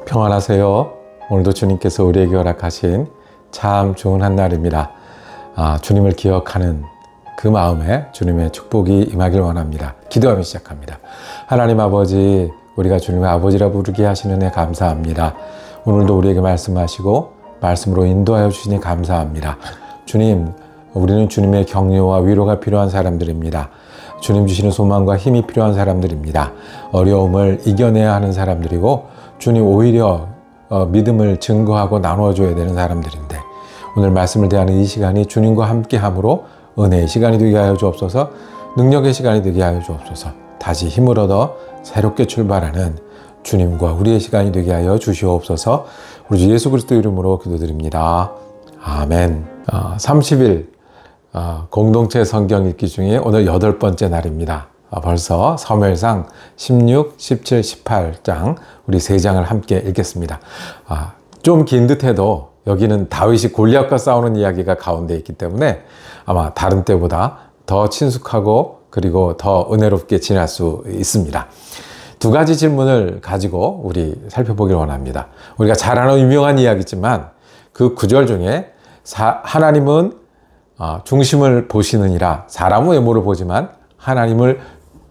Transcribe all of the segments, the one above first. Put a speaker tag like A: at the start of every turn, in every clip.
A: 평안하세요. 오늘도 주님께서 우리에게 허락하신 참 좋은 한 날입니다. 주님을 기억하는 그 마음에 주님의 축복이 임하길 원합니다. 기도하며 시작합니다. 하나님 아버지, 우리가 주님의 아버지라 부르게 하시는 애 감사합니다. 오늘도 우리에게 말씀하시고 말씀으로 인도하여 주시니 감사합니다. 주님, 우리는 주님의 격려와 위로가 필요한 사람들입니다. 주님 주시는 소망과 힘이 필요한 사람들입니다. 어려움을 이겨내야 하는 사람들이고 주님 오히려 믿음을 증거하고 나눠줘야 되는 사람들인데 오늘 말씀을 대하는 이 시간이 주님과 함께함으로 은혜의 시간이 되게 하여 주옵소서. 능력의 시간이 되게 하여 주옵소서. 다시 힘을 얻어 새롭게 출발하는 주님과 우리의 시간이 되게 하여 주시옵소서. 우리 주 예수 그리스도 이름으로 기도드립니다. 아멘. 30일 공동체 성경 읽기 중에 오늘 8번째 날입니다. 벌써 사무엘상 16, 17, 18장 우리 3장을 함께 읽겠습니다. 좀 긴 듯해도 여기는 다윗이 골리앗과 싸우는 이야기가 가운데 있기 때문에 아마 다른 때보다 더 친숙하고 그리고 더 은혜롭게 지날 수 있습니다. 두 가지 질문을 가지고 우리 살펴보길 원합니다. 우리가 잘 아는 유명한 이야기지만 그 구절 중에 하나님은 중심을 보시느니라, 사람의 외모를 보지만 하나님을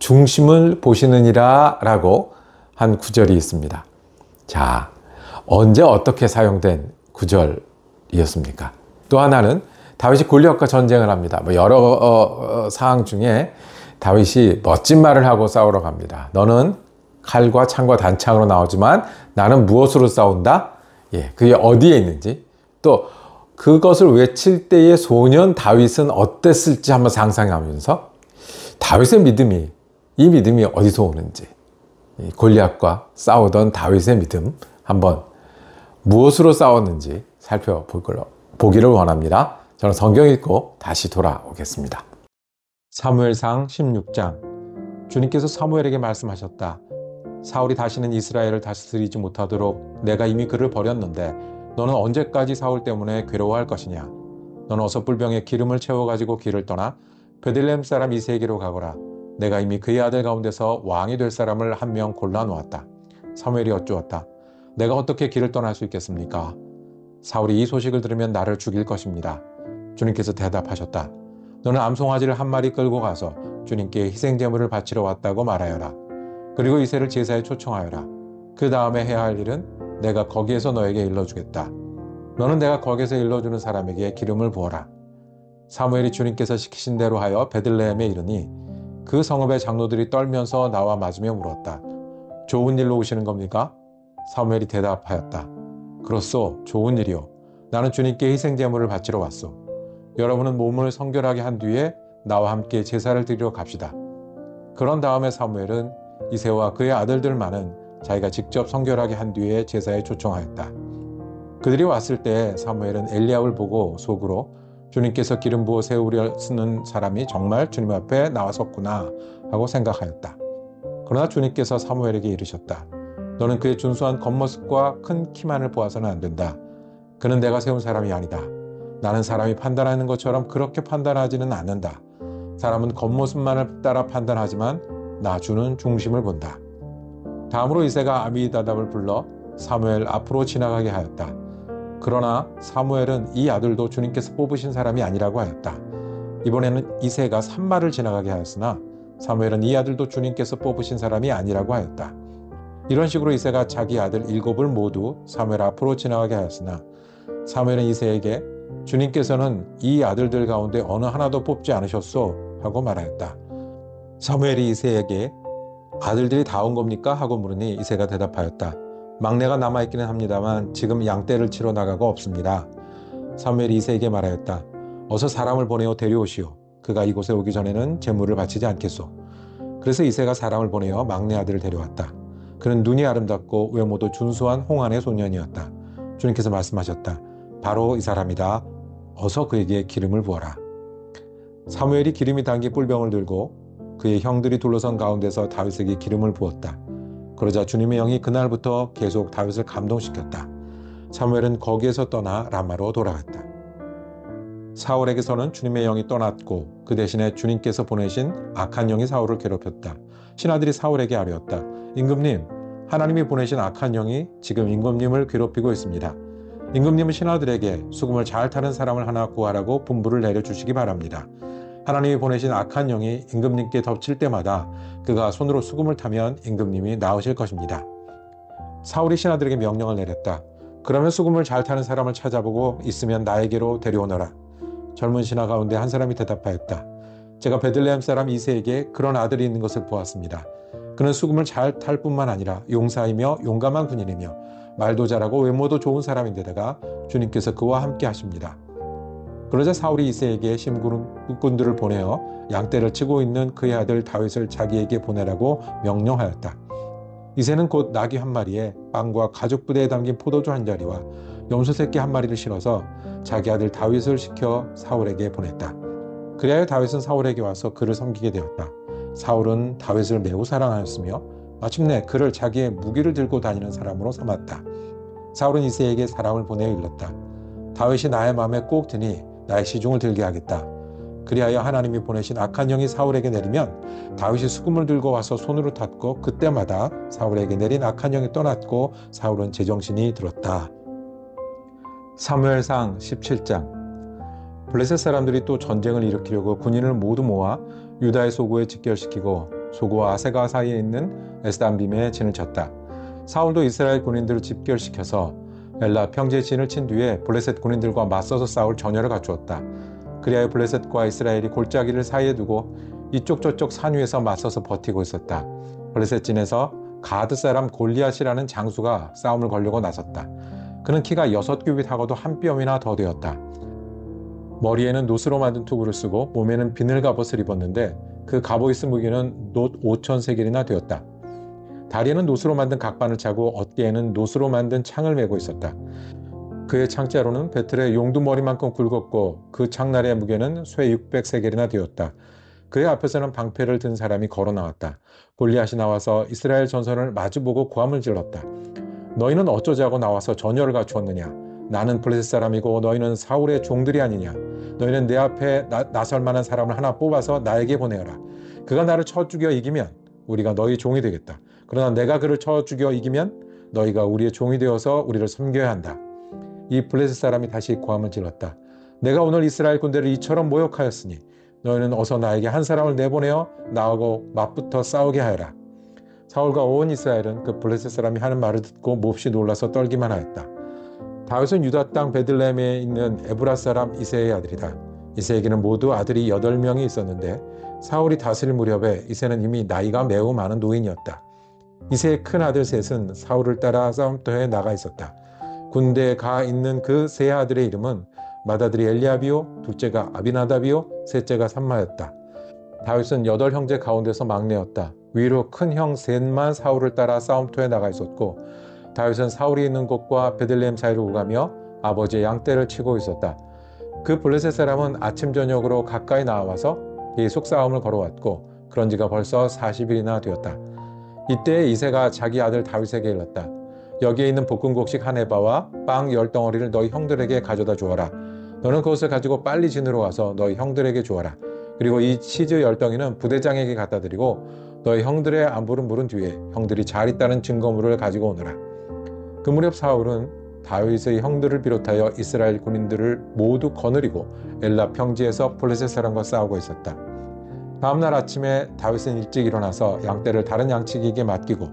A: 중심을 보시느니라 라고 한 구절이 있습니다. 자, 언제 어떻게 사용된 구절이었습니까? 또 하나는 다윗이 골리앗과 전쟁을 합니다. 여러 사항 중에 다윗이 멋진 말을 하고 싸우러 갑니다. 너는 칼과 창과 단창으로 나오지만 나는 무엇으로 싸운다? 그게 어디에 있는지, 또 그것을 외칠 때의 소년 다윗은 어땠을지 한번 상상하면서 다윗의 믿음이, 이 믿음이 어디서 오는지, 골리앗과 싸우던 다윗의 믿음 한번 무엇으로 싸웠는지 살펴보기를 원합니다. 저는 성경 읽고 다시 돌아오겠습니다. 사무엘상 16장. 주님께서 사무엘에게 말씀하셨다. 사울이 다시는 이스라엘을 다스리지 못하도록 내가 이미 그를 버렸는데 너는 언제까지 사울 때문에 괴로워할 것이냐? 너는 어서 뿔병에 기름을 채워가지고 길을 떠나 베들레헴 사람 이새에게로 가거라. 내가 이미 그의 아들 가운데서 왕이 될 사람을 한 명 골라놓았다. 사무엘이 여쭈었다. 내가 어떻게 길을 떠날 수 있겠습니까? 사울이 이 소식을 들으면 나를 죽일 것입니다. 주님께서 대답하셨다. 너는 암송아지를 한 마리 끌고 가서 주님께 희생제물을 바치러 왔다고 말하여라. 그리고 이새를 제사에 초청하여라. 그 다음에 해야 할 일은 내가 거기에서 너에게 일러주겠다. 너는 내가 거기에서 일러주는 사람에게 기름을 부어라. 사무엘이 주님께서 시키신 대로 하여 베들레헴에 이르니 그 성읍의 장로들이 떨면서 나와 맞으며 물었다. 좋은 일로 오시는 겁니까? 사무엘이 대답하였다. 그렇소, 좋은 일이요. 나는 주님께 희생제물을 바치러 왔소. 여러분은 몸을 성결하게 한 뒤에 나와 함께 제사를 드리러 갑시다. 그런 다음에 사무엘은 이새와 그의 아들들만은 자기가 직접 성결하게 한 뒤에 제사에 초청하였다. 그들이 왔을 때 사무엘은 엘리압을 보고 속으로 주님께서 기름 부어 세우려 쓰는 사람이 정말 주님 앞에 나와섰구나 하고 생각하였다. 그러나 주님께서 사무엘에게 이르셨다. 너는 그의 준수한 겉모습과 큰 키만을 보아서는 안 된다. 그는 내가 세운 사람이 아니다. 나는 사람이 판단하는 것처럼 그렇게 판단하지는 않는다. 사람은 겉모습만을 따라 판단하지만 나 주는 중심을 본다. 다음으로 이새가 아미다답을 불러 사무엘 앞으로 지나가게 하였다. 그러나 사무엘은 이 아들도 주님께서 뽑으신 사람이 아니라고 하였다. 이번에는 이새가 산마를 지나가게 하였으나 사무엘은 이 아들도 주님께서 뽑으신 사람이 아니라고 하였다. 이런 식으로 이새가 자기 아들 7을 모두 사무엘 앞으로 지나가게 하였으나 사무엘은 이새에게 주님께서는 이 아들들 가운데 어느 하나도 뽑지 않으셨소 하고 말하였다. 사무엘이 이새에게 아들들이 다 온 겁니까? 하고 물으니 이새가 대답하였다. 막내가 남아있기는 합니다만 지금 양떼를 치러 나가고 없습니다. 사무엘이 이새에게 말하였다. 어서 사람을 보내어 데려오시오. 그가 이곳에 오기 전에는 제물을 바치지 않겠소. 그래서 이새가 사람을 보내어 막내 아들을 데려왔다. 그는 눈이 아름답고 외모도 준수한 홍안의 소년이었다. 주님께서 말씀하셨다. 바로 이 사람이다. 어서 그에게 기름을 부어라. 사무엘이 기름이 담긴 뿔병을 들고 그의 형들이 둘러선 가운데서 다윗에게 기름을 부었다. 그러자 주님의 영이 그날부터 계속 다윗을 감동시켰다. 사무엘은 거기에서 떠나 라마로 돌아갔다. 사울에게서는 주님의 영이 떠났고 그 대신에 주님께서 보내신 악한 영이 사울을 괴롭혔다. 신하들이 사울에게 아뢰었다. 임금님, 하나님이 보내신 악한 영이 지금 임금님을 괴롭히고 있습니다. 임금님은 신하들에게 수금을 잘 타는 사람을 하나 구하라고 분부를 내려주시기 바랍니다. 하나님이 보내신 악한 영이 임금님께 덮칠 때마다 그가 손으로 수금을 타면 임금님이 나으실 것입니다. 사울이 신하들에게 명령을 내렸다. 그러면 수금을 잘 타는 사람을 찾아보고 있으면 나에게로 데려오너라. 젊은 신하 가운데 한 사람이 대답하였다. 제가 베들레헴 사람 이새에게 그런 아들이 있는 것을 보았습니다. 그는 수금을 잘 탈 뿐만 아니라 용사이며 용감한 군인이며 말도 잘하고 외모도 좋은 사람인데다가 주님께서 그와 함께 하십니다. 그러자 사울이 이새에게 심군들을 보내어 양떼를 치고 있는 그의 아들 다윗을 자기에게 보내라고 명령하였다. 이새는 곧 나귀 한 마리에 빵과 가죽 부대에 담긴 포도주 한 자리와 염소 새끼 한 마리를 실어서 자기 아들 다윗을 시켜 사울에게 보냈다. 그리하여 다윗은 사울에게 와서 그를 섬기게 되었다. 사울은 다윗을 매우 사랑하였으며 마침내 그를 자기의 무기를 들고 다니는 사람으로 삼았다. 사울은 이새에게 사람을 보내어 일렀다. 다윗이 나의 마음에 꼭 드니 나의 시중을 들게 하겠다. 그리하여 하나님이 보내신 악한 영이 사울에게 내리면 다윗이 수금을 들고 와서 손으로 탔고 그때마다 사울에게 내린 악한 영이 떠났고 사울은 제정신이 들었다. 사무엘상 17장. 블레셋 사람들이 또 전쟁을 일으키려고 군인을 모두 모아 유다의 소구에 직결시키고 소구와 아세가 사이에 있는 에스담빔에 진을 쳤다. 사울도 이스라엘 군인들을 집결시켜서 엘라 평지에 진을 친 뒤에 블레셋 군인들과 맞서서 싸울 전열을 갖추었다. 그리하여 블레셋과 이스라엘이 골짜기를 사이에 두고 이쪽 저쪽 산 위에서 맞서서 버티고 있었다. 블레셋 진에서 가드 사람 골리앗이라는 장수가 싸움을 걸려고 나섰다. 그는 키가 6규빗하고도 한 뼘이나 더 되었다. 머리에는 놋으로 만든 투구를 쓰고 몸에는 비늘 갑옷을 입었는데 그 갑옷이 쓴 무게는 놋 5,000세겔이나 되었다. 다리에는 놋으로 만든 각반을 차고 어깨에는 놋으로 만든 창을 메고 있었다. 그의 창자로는 베틀의 용두머리만큼 굵었고 그 창날의 무게는 쇠 600세겔이나 되었다. 그의 앞에서는 방패를 든 사람이 걸어 나왔다. 골리앗이 나와서 이스라엘 전선을 마주보고 고함을 질렀다. 너희는 어쩌자고 나와서 전열을 갖추었느냐? 나는 블레셋 사람이고 너희는 사울의 종들이 아니냐? 너희는 내 앞에 나설 만한 사람을 하나 뽑아서 나에게 보내어라. 그가 나를 쳐 죽여 이기면 우리가 너희 종이 되겠다. 그러나 내가 그를 쳐 죽여 이기면 너희가 우리의 종이 되어서 우리를 섬겨야 한다. 이 블레셋 사람이 다시 고함을 질렀다. 내가 오늘 이스라엘 군대를 이처럼 모욕하였으니 너희는 어서 나에게 한 사람을 내보내어 나하고 맞붙어 싸우게 하여라. 사울과 온 이스라엘은 그 블레셋 사람이 하는 말을 듣고 몹시 놀라서 떨기만 하였다. 다윗은 유다 땅 베들레헴에 있는 에브라 사람 이새의 아들이다. 이새에게는 모두 아들이 8명이 있었는데 사울이 다스릴 무렵에 이새는 이미 나이가 매우 많은 노인이었다. 이새의 큰 아들 셋은 사울을 따라 싸움터에 나가 있었다. 군대에 가 있는 그 세 아들의 이름은 맏아들이 엘리압이요, 둘째가 아비나답이요, 셋째가 삼마였다. 다윗은 8형제 가운데서 막내였다. 위로 큰 형 셋만 사울을 따라 싸움터에 나가 있었고 다윗은 사울이 있는 곳과 베들레헴 사이를 오가며 아버지의 양떼를 치고 있었다. 그 블레셋 사람은 아침 저녁으로 가까이 나와서 계속 싸움을 걸어왔고 그런 지가 벌써 40일이나 되었다. 이때 이새가 자기 아들 다윗에게 일렀다. 여기에 있는 볶은 곡식 한 에바와 빵 10덩어리를 너희 형들에게 가져다 주어라. 너는 그것을 가지고 빨리 진으로 와서 너희 형들에게 주어라. 그리고 이 치즈 10덩이는 부대장에게 갖다 드리고 너희 형들의 안부를 물은 뒤에 형들이 잘 있다는 증거물을 가지고 오너라. 그 무렵 사울은 다윗의 형들을 비롯하여 이스라엘 군인들을 모두 거느리고 엘라 평지에서 블레셋 사람과 싸우고 있었다. 다음날 아침에 다윗은 일찍 일어나서 양떼를 다른 양치기에게 맡기고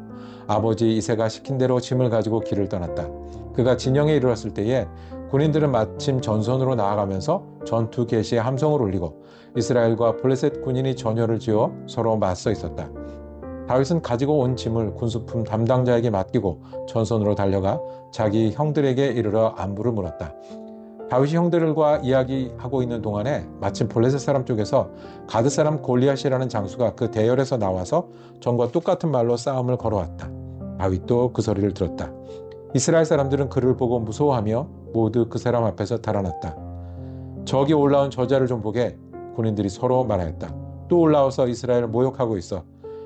A: 아버지 이새가 시킨 대로 짐을 가지고 길을 떠났다. 그가 진영에 이르렀을 때에 군인들은 마침 전선으로 나아가면서 전투 개시에 함성을 울리고 이스라엘과 블레셋 군인이 전열을 지어 서로 맞서 있었다. 다윗은 가지고 온 짐을 군수품 담당자에게 맡기고 전선으로 달려가 자기 형들에게 이르러 안부를 물었다. 다윗이 형들과 이야기하고 있는 동안에 마침 블레셋 사람 쪽에서 가드 사람 골리앗이라는 장수가 그 대열에서 나와서 전과 똑같은 말로 싸움을 걸어왔다. 다윗도 그 소리를 들었다. 이스라엘 사람들은 그를 보고 무서워하며 모두 그 사람 앞에서 달아났다. 저기 올라온 저자를 좀 보게. 군인들이 서로 말하였다. 또 올라와서 이스라엘을 모욕하고 있어.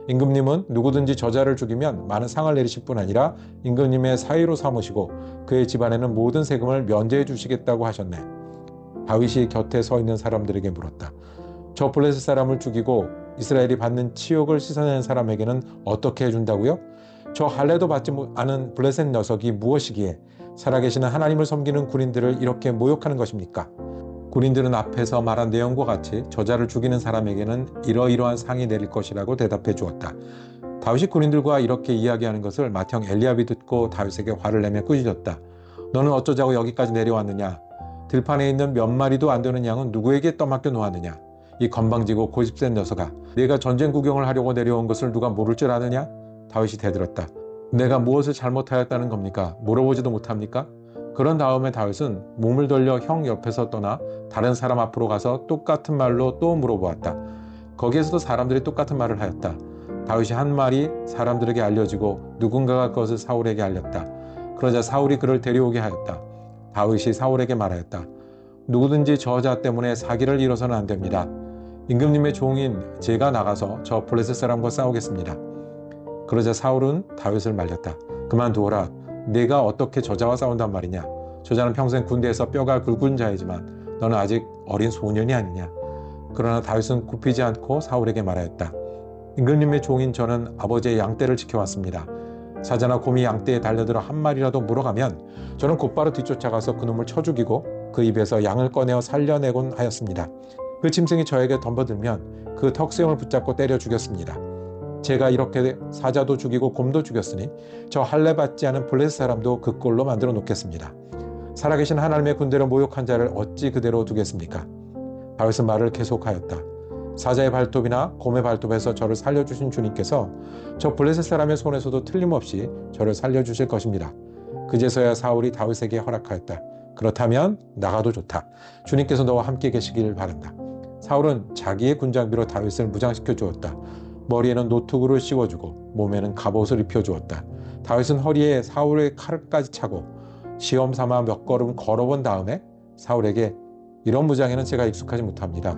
A: 임금님은 누구든지 저자를 죽이면 많은 상을 내리실 뿐 아니라 임금님의 사위로 삼으시고 그의 집안에는 모든 세금을 면제해 주시겠다고 하셨네. 다윗이 곁에 서 있는 사람들에게 물었다. 저 블레셋 사람을 죽이고 이스라엘이 받는 치욕을 씻어내는 사람에게는 어떻게 해준다고요? 저 할례도 받지 않은 블레셋 녀석이 무엇이기에 살아계시는 하나님을 섬기는 군인들을 이렇게 모욕하는 것입니까? 군인들은 앞에서 말한 내용과 같이 저자를 죽이는 사람에게는 이러이러한 상이 내릴 것이라고 대답해 주었다. 다윗이 군인들과 이렇게 이야기하는 것을 맏형 엘리압이 듣고 다윗에게 화를 내며 꾸짖었다. 너는 어쩌자고 여기까지 내려왔느냐? 들판에 있는 몇 마리도 안 되는 양은 누구에게 떠맡겨 놓았느냐? 이 건방지고 고집센 녀석아, 내가 전쟁 구경을 하려고 내려온 것을 누가 모를 줄 아느냐? 다윗이 대들었다. 내가 무엇을 잘못하였다는 겁니까? 물어보지도 못합니까? 그런 다음에 다윗은 몸을 돌려 형 옆에서 떠나 다른 사람 앞으로 가서 똑같은 말로 또 물어보았다. 거기에서도 사람들이 똑같은 말을 하였다. 다윗이 한 말이 사람들에게 알려지고 누군가가 그것을 사울에게 알렸다. 그러자 사울이 그를 데려오게 하였다. 다윗이 사울에게 말하였다. 누구든지 저자 때문에 사기를 이뤄서는 안 됩니다. 임금님의 종인 제가 나가서 저 블레셋 사람과 싸우겠습니다. 그러자 사울은 다윗을 말렸다. 그만두어라. 네가 어떻게 저자와 싸운단 말이냐. 저자는 평생 군대에서 뼈가 굵은 자이지만 너는 아직 어린 소년이 아니냐. 그러나 다윗은 굽히지 않고 사울에게 말하였다. 임금님의 종인 저는 아버지의 양떼를 지켜왔습니다. 사자나 곰이 양떼에 달려들어 한 마리라도 물어가면 저는 곧바로 뒤쫓아가서 그놈을 쳐 죽이고 그 입에서 양을 꺼내어 살려내곤 하였습니다. 그 짐승이 저에게 덤벼들면 그 턱수염을 붙잡고 때려 죽였습니다. 제가 이렇게 사자도 죽이고 곰도 죽였으니 저 할례 받지 않은 블레셋 사람도 그 꼴로 만들어 놓겠습니다. 살아계신 하나님의 군대를 모욕한 자를 어찌 그대로 두겠습니까? 다윗은 말을 계속하였다. 사자의 발톱이나 곰의 발톱에서 저를 살려주신 주님께서 저 블레셋 사람의 손에서도 틀림없이 저를 살려주실 것입니다. 그제서야 사울이 다윗에게 허락하였다. 그렇다면 나가도 좋다. 주님께서 너와 함께 계시길 바란다. 사울은 자기의 군장비로 다윗을 무장시켜 주었다. 머리에는 노투구를 씌워주고 몸에는 갑옷을 입혀주었다. 다윗은 허리에 사울의 칼까지 차고 시험 삼아 몇 걸음 걸어본 다음에 사울에게 이런 무장에는 제가 익숙하지 못합니다.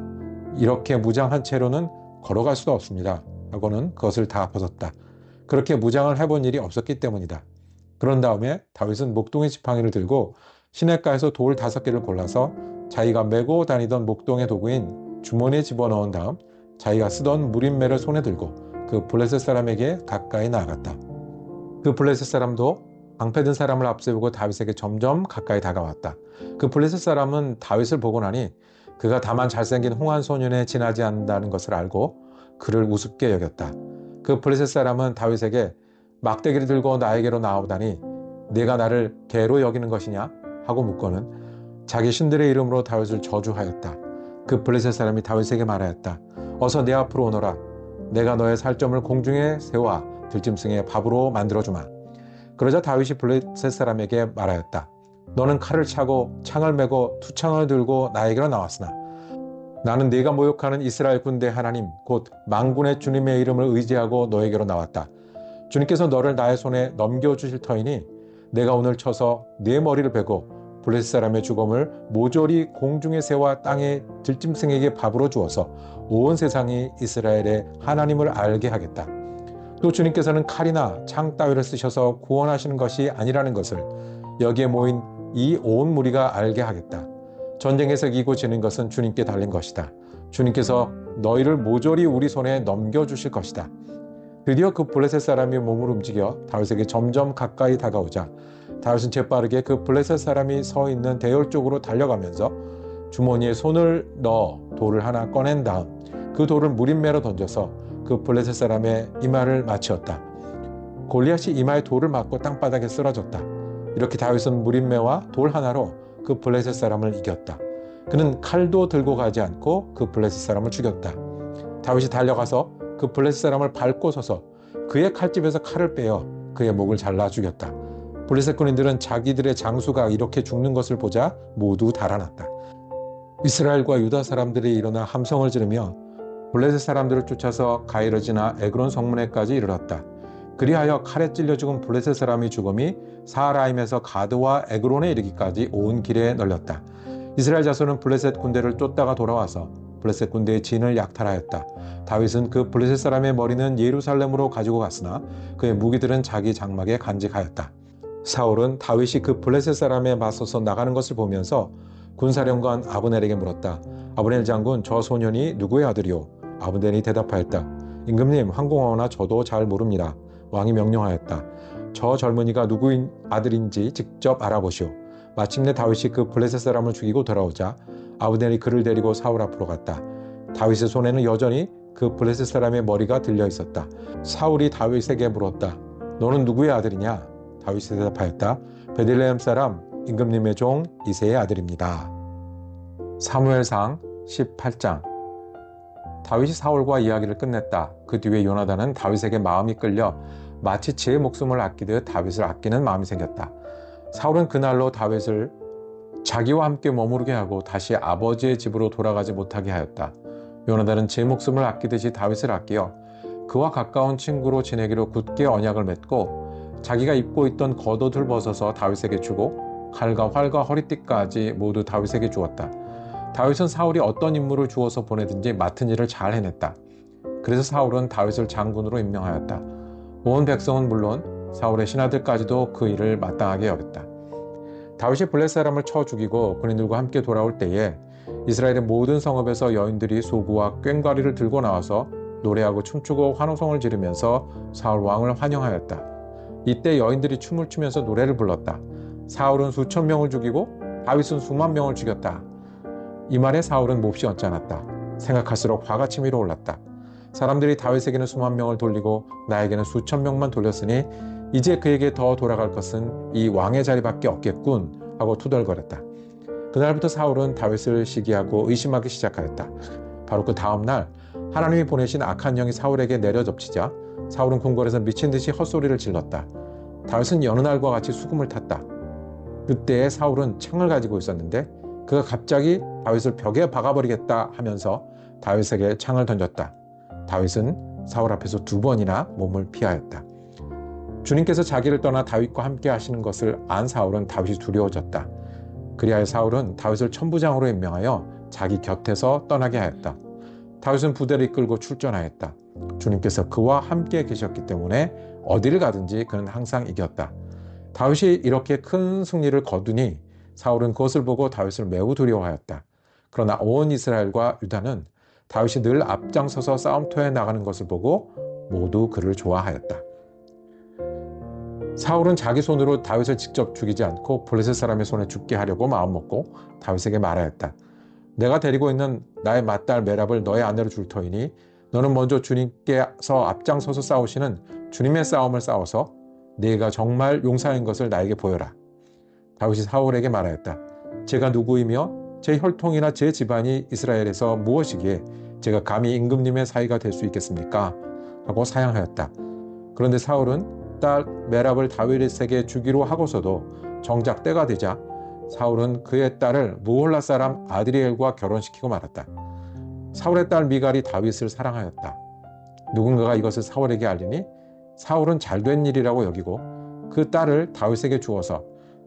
A: 이렇게 무장한 채로는 걸어갈 수도 없습니다. 하고는 그것을 다 벗었다. 그렇게 무장을 해본 일이 없었기 때문이다. 그런 다음에 다윗은 목동의 지팡이를 들고 시냇가에서 돌 5개를 골라서 자기가 메고 다니던 목동의 도구인 주머니에 집어넣은 다음 자기가 쓰던 무림매를 손에 들고 그 블레셋 사람에게 가까이 나아갔다. 그 블레셋 사람도 방패든 사람을 앞세우고 다윗에게 점점 가까이 다가왔다. 그 블레셋 사람은 다윗을 보고 나니 그가 다만 잘생긴 홍한 소년에 지나지 않는다는 것을 알고 그를 우습게 여겼다. 그 블레셋 사람은 다윗에게 막대기를 들고 나에게로 나오다니 네가 나를 개로 여기는 것이냐? 하고 묻고는 자기 신들의 이름으로 다윗을 저주하였다. 그 블레셋 사람이 다윗에게 말하였다. 어서 내 앞으로 오너라. 내가 너의 살점을 공중에 세워 들짐승의 밥으로 만들어주마. 그러자 다윗이 블레셋 사람에게 말하였다. 너는 칼을 차고 창을 메고 투창을 들고 나에게로 나왔으나 나는 네가 모욕하는 이스라엘 군대 하나님 곧 만군의 주님의 이름을 의지하고 너에게로 나왔다. 주님께서 너를 나의 손에 넘겨주실 터이니 내가 오늘 쳐서 네 머리를 베고 블레셋 사람의 죽음을 모조리 공중에 새와 땅의 들짐승에게 밥으로 주어서 온 세상이 이스라엘의 하나님을 알게 하겠다. 또 주님께서는 칼이나 창 따위를 쓰셔서 구원하시는 것이 아니라는 것을 여기에 모인 이 온 무리가 알게 하겠다. 전쟁에서 이기고 지는 것은 주님께 달린 것이다. 주님께서 너희를 모조리 우리 손에 넘겨주실 것이다. 드디어 그 블레셋 사람이 몸을 움직여 다윗에게 점점 가까이 다가오자 다윗은 재빠르게 그 블레셋 사람이 서 있는 대열 쪽으로 달려가면서 주머니에 손을 넣어 돌을 하나 꺼낸 다음 그 돌을 무림매로 던져서 그 블레셋 사람의 이마를 맞추었다. 골리앗이 이마에 돌을 맞고 땅바닥에 쓰러졌다. 이렇게 다윗은 무림매와 돌 하나로 그 블레셋 사람을 이겼다. 그는 칼도 들고 가지 않고 그 블레셋 사람을 죽였다. 다윗이 달려가서 그 블레셋 사람을 밟고 서서 그의 칼집에서 칼을 빼어 그의 목을 잘라 죽였다. 블레셋 군인들은 자기들의 장수가 이렇게 죽는 것을 보자 모두 달아났다. 이스라엘과 유다 사람들이 일어나 함성을 지르며 블레셋 사람들을 쫓아서 가이러지나 에그론 성문에까지 이르렀다. 그리하여 칼에 찔려 죽은 블레셋 사람의 죽음이 사하라임에서 가드와 에그론에 이르기까지 온 길에 널렸다. 이스라엘 자손은 블레셋 군대를 쫓다가 돌아와서 블레셋 군대의 진을 약탈하였다. 다윗은 그 블레셋 사람의 머리는 예루살렘으로 가지고 갔으나 그의 무기들은 자기 장막에 간직하였다. 사울은 다윗이 그 블레셋 사람에 맞서서 나가는 것을 보면서 군사령관 아브넬에게 물었다. 아브넬 장군, 저 소년이 누구의 아들이오? 아브넬이 대답하였다. 임금님, 황공하오나 저도 잘 모릅니다. 왕이 명령하였다. 저 젊은이가 누구인 아들인지 직접 알아보시오. 마침내 다윗이 그 블레셋 사람을 죽이고 돌아오자 아브넬이 그를 데리고 사울 앞으로 갔다. 다윗의 손에는 여전히 그 블레셋 사람의 머리가 들려 있었다. 사울이 다윗에게 물었다. 너는 누구의 아들이냐? 다윗이 대답하였다. 베들레헴 사람 임금님의 종 이새의 아들입니다. 사무엘상 18장. 다윗이 사울과 이야기를 끝냈다. 그 뒤에 요나단은 다윗에게 마음이 끌려 마치 제 목숨을 아끼듯 다윗을 아끼는 마음이 생겼다. 사울은 그날로 다윗을 자기와 함께 머무르게 하고 다시 아버지의 집으로 돌아가지 못하게 하였다. 요나단은 제 목숨을 아끼듯이 다윗을 아끼어 그와 가까운 친구로 지내기로 굳게 언약을 맺고 자기가 입고 있던 겉옷을 벗어서 다윗에게 주고 칼과 활과 허리띠까지 모두 다윗에게 주었다. 다윗은 사울이 어떤 임무를 주어서 보내든지 맡은 일을 잘 해냈다. 그래서 사울은 다윗을 장군으로 임명하였다. 온 백성은 물론 사울의 신하들까지도 그 일을 마땅하게 여겼다. 다윗이 블레셋 사람을 쳐 죽이고 군인들과 함께 돌아올 때에 이스라엘의 모든 성읍에서 여인들이 소구와 꽹과리를 들고 나와서 노래하고 춤추고 환호성을 지르면서 사울 왕을 환영하였다. 이때 여인들이 춤을 추면서 노래를 불렀다. 사울은 수천 명을 죽이고 다윗은 수만 명을 죽였다. 이 말에 사울은 몹시 언짢았다. 생각할수록 화가 치밀어 올랐다. 사람들이 다윗에게는 수만 명을 돌리고 나에게는 수천 명만 돌렸으니 이제 그에게 더 돌아갈 것은 이 왕의 자리밖에 없겠군 하고 투덜거렸다. 그날부터 사울은 다윗을 시기하고 의심하기 시작하였다. 바로 그 다음날 하나님이 보내신 악한 영이 사울에게 내려접치자 사울은 궁궐에서 미친 듯이 헛소리를 질렀다. 다윗은 여느 날과 같이 수금을 탔다. 그때 사울은 창을 가지고 있었는데 그가 갑자기 다윗을 벽에 박아버리겠다 하면서 다윗에게 창을 던졌다. 다윗은 사울 앞에서 2번이나 몸을 피하였다. 주님께서 자기를 떠나 다윗과 함께 하시는 것을 안 사울은 다윗이 두려워졌다. 그리하여 사울은 다윗을 천부장으로 임명하여 자기 곁에서 떠나게 하였다. 다윗은 부대를 이끌고 출전하였다. 주님께서 그와 함께 계셨기 때문에 어디를 가든지 그는 항상 이겼다. 다윗이 이렇게 큰 승리를 거두니 사울은 그것을 보고 다윗을 매우 두려워하였다. 그러나 온 이스라엘과 유다는 다윗이 늘 앞장서서 싸움터에 나가는 것을 보고 모두 그를 좋아하였다. 사울은 자기 손으로 다윗을 직접 죽이지 않고 블레셋 사람의 손에 죽게 하려고 마음먹고 다윗에게 말하였다. 내가 데리고 있는 나의 맏딸 메랍을 너의 아내로 줄 터이니 너는 먼저 주님께서 앞장서서 싸우시는 주님의 싸움을 싸워서 네가 정말 용사인 것을 나에게 보여라. 다윗이 사울에게 말하였다. 제가 누구이며 제 혈통이나 제 집안이 이스라엘에서 무엇이기에 제가 감히 임금님의 사위가 될 수 있겠습니까? 하고 사양하였다. 그런데 사울은 딸 메랍을 다윗에게 주기로 하고서도 정작 때가 되자 사울은 그의 딸을 무홀라 사람 아드리엘과 결혼시키고 말았다. 사울의 딸 미갈이 다윗을 사랑하였다. 누군가가 이것을 사울에게 알리니 사울은 잘된 일이라고 여기고 그 딸을 다윗에게 주어서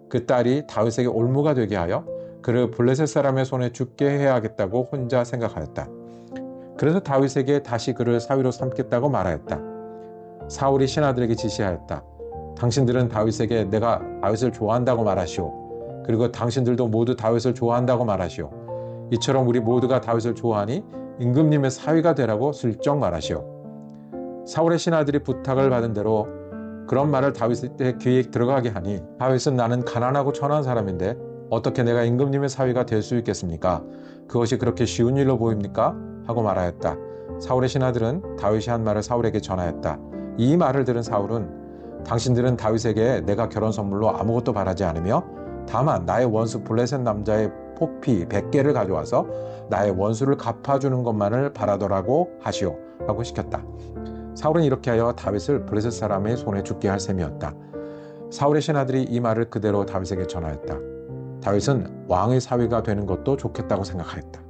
A: 그 딸이 다윗에게 올무가 되게 하여 그를 블레셋 사람의 손에 죽게 해야겠다고 혼자 생각하였다. 그래서 다윗에게 다시 그를 사위로 삼겠다고 말하였다. 사울이 신하들에게 지시하였다. 당신들은 다윗에게 내가 다윗을 좋아한다고 말하시오. 그리고 당신들도 모두 다윗을 좋아한다고 말하시오. 이처럼 우리 모두가 다윗을 좋아하니 임금님의 사위가 되라고 슬쩍 말하시오. 사울의 신하들이 부탁을 받은 대로 그런 말을 다윗의 귀에 들어가게 하니 다윗은 나는 가난하고 천한 사람인데 어떻게 내가 임금님의 사위가 될 수 있겠습니까? 그것이 그렇게 쉬운 일로 보입니까? 하고 말하였다. 사울의 신하들은 다윗이 한 말을 사울에게 전하였다. 이 말을 들은 사울은 당신들은 다윗에게 내가 결혼 선물로 아무것도 바라지 않으며 다만 나의 원수 블레셋 남자의 포피 100개를 가져와서 나의 원수를 갚아주는 것만을 바라더라고 하시오 라고 시켰다. 사울은 이렇게 하여 다윗을 블레셋 사람의 손에 죽게 할 셈이었다. 사울의 신하들이 이 말을 그대로 다윗에게 전하였다. 다윗은 왕의 사위가 되는 것도 좋겠다고 생각하였다.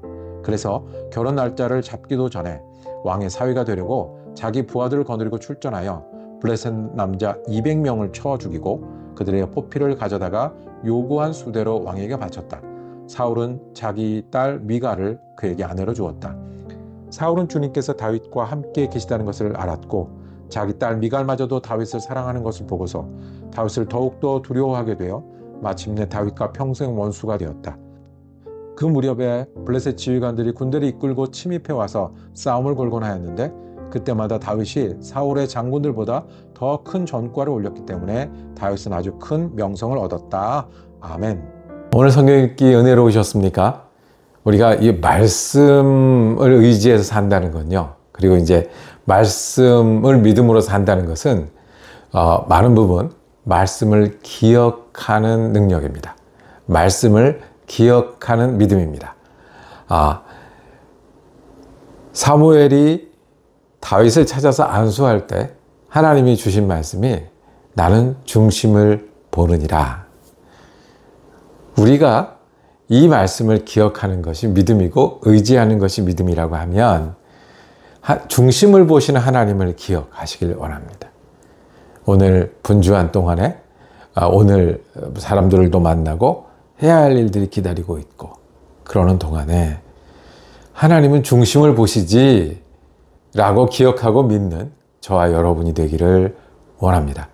A: 그래서 결혼 날짜를 잡기도 전에 왕의 사위가 되려고 자기 부하들을 거느리고 출전하여 블레셋 남자 200명을 쳐 죽이고 그들의 포피를 가져다가 요구한 수대로 왕에게 바쳤다. 사울은 자기 딸 미갈을 그에게 아내로 주었다. 사울은 주님께서 다윗과 함께 계시다는 것을 알았고 자기 딸 미갈마저도 다윗을 사랑하는 것을 보고서 다윗을 더욱더 두려워하게 되어 마침내 다윗과 평생 원수가 되었다. 그 무렵에 블레셋 지휘관들이 군대를 이끌고 침입해 와서 싸움을 걸곤 하였는데 그때마다 다윗이 사울의 장군들보다 더 큰 전과를 올렸기 때문에 다윗은 아주 큰 명성을 얻었다. 아멘. 오늘 성경 읽기 은혜로우셨습니까? 우리가 이 말씀을 의지해서 산다는 건요. 그리고 이제 말씀을 믿음으로 산다는 것은 많은 부분 말씀을 기억하는 능력입니다. 말씀을 기억하는 믿음입니다. 사무엘이 다윗을 찾아서 안수할 때 하나님이 주신 말씀이 나는 중심을 보느니라. 우리가 이 말씀을 기억하는 것이 믿음이고 의지하는 것이 믿음이라고 하면 중심을 보시는 하나님을 기억하시길 원합니다. 오늘 분주한 동안에 오늘 사람들도 만나고 해야 할 일들이 기다리고 있고 그러는 동안에 하나님은 중심을 보시지 라고 기억하고 믿는 저와 여러분이 되기를 원합니다.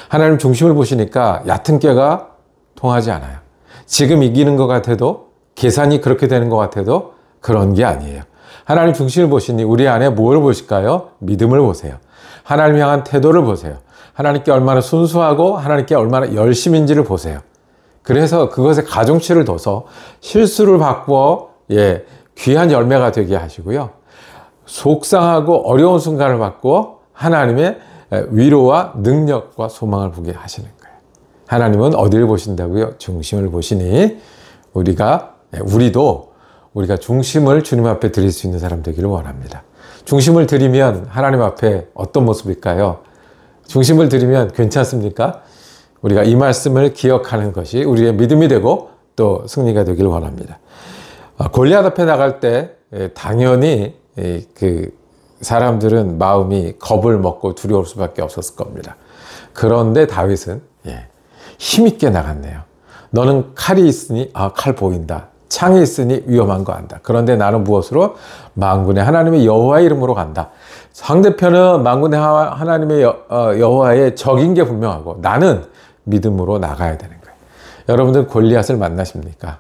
A: 하나님 중심을 보시니까 얕은 꾀가 통하지 않아요. 지금 이기는 것 같아도 계산이 그렇게 되는 것 같아도 그런 게 아니에요. 하나님 중심을 보시니 우리 안에 뭘 보실까요? 믿음을 보세요. 하나님 향한 태도를 보세요. 하나님께 얼마나 순수하고 하나님께 얼마나 열심인지를 보세요. 그래서 그것에 가중치를 둬서 실수를 바꾸어 귀한 열매가 되게 하시고요. 속상하고 어려운 순간을 바꾸어 하나님의 위로와 능력과 소망을 보게 하시는 거예요. 하나님은 어디를 보신다고요? 중심을 보시니 우리도 우리가 중심을 주님 앞에 드릴 수 있는 사람 되기를 원합니다. 중심을 드리면 하나님 앞에 어떤 모습일까요? 중심을 드리면 괜찮습니까? 우리가 이 말씀을 기억하는 것이 우리의 믿음이 되고 또 승리가 되기를 원합니다. 골리앗 앞에 나갈 때 당연히 그 사람들은 마음이 겁을 먹고 두려울 수밖에 없었을 겁니다. 그런데 다윗은 힘있게 나갔네요. 너는 칼이 있으니 칼 보인다. 창이 있으니 위험한 거 안다. 그런데 나는 무엇으로? 만군의 하나님의 여호와의 이름으로 간다. 상대편은 만군의 하나님의 여호와의 적인 게 분명하고 나는 믿음으로 나가야 되는 거예요. 여러분들 골리앗을 만나십니까?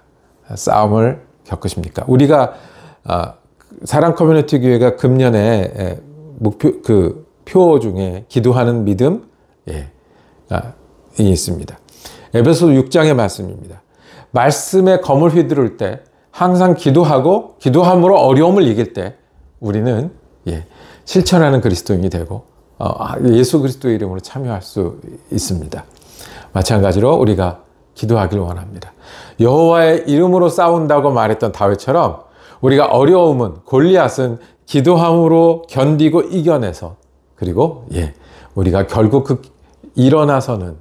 A: 싸움을 겪으십니까? 우리가 사랑 커뮤니티 교회가 금년에 목표 표 중에 기도하는 믿음이 있습니다. 에베소 6장의 말씀입니다. 말씀에 검을 휘두를 때 항상 기도하고 기도함으로 어려움을 이길 때 우리는 실천하는 그리스도인이 되고 예수 그리스도의 이름으로 참여할 수 있습니다. 마찬가지로 우리가 기도하길 원합니다. 여호와의 이름으로 싸운다고 말했던 다윗처럼 우리가 어려움은 골리앗은 기도함으로 견디고 이겨내서 그리고 우리가 결국 일어나서는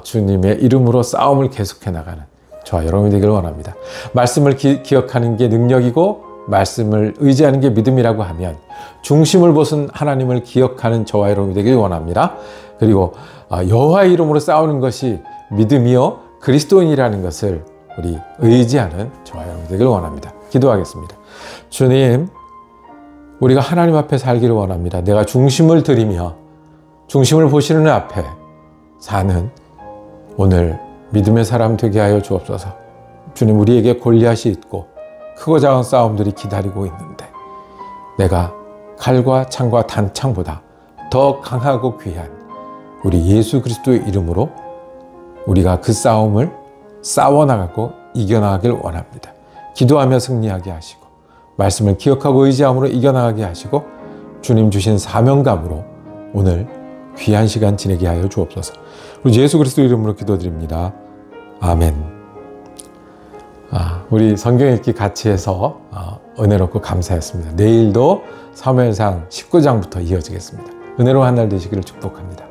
A: 주님의 이름으로 싸움을 계속해 나가는 저와 여러분이 되기를 원합니다. 말씀을 기억하는 게 능력이고 말씀을 의지하는 게 믿음이라고 하면 중심을 보신 하나님을 기억하는 저와 여러분이 되기를 원합니다. 그리고 여호와의 이름으로 싸우는 것이 믿음이요 그리스도인이라는 것을 우리 의지하는 저와 여러분이 되기를 원합니다. 기도하겠습니다. 주님, 우리가 하나님 앞에 살기를 원합니다. 내가 중심을 드리며 중심을 보시는 앞에 사는 오늘 믿음의 사람 되게 하여 주옵소서. 주님, 우리에게 골리앗이 있고 크고 작은 싸움들이 기다리고 있는데 내가 칼과 창과 단창보다 더 강하고 귀한 우리 예수 그리스도의 이름으로 우리가 그 싸움을 싸워나가고 이겨나가길 원합니다. 기도하며 승리하게 하시고 말씀을 기억하고 의지함으로 이겨나가게 하시고 주님 주신 사명감으로 오늘 귀한 시간 지내게 하여 주옵소서. 우리 예수 그리스도 이름으로 기도드립니다. 아멘. 우리 성경 읽기 같이 해서 은혜롭고 감사했습니다. 내일도 사무엘상 19장부터 이어지겠습니다. 은혜로운 한 날 되시기를 축복합니다.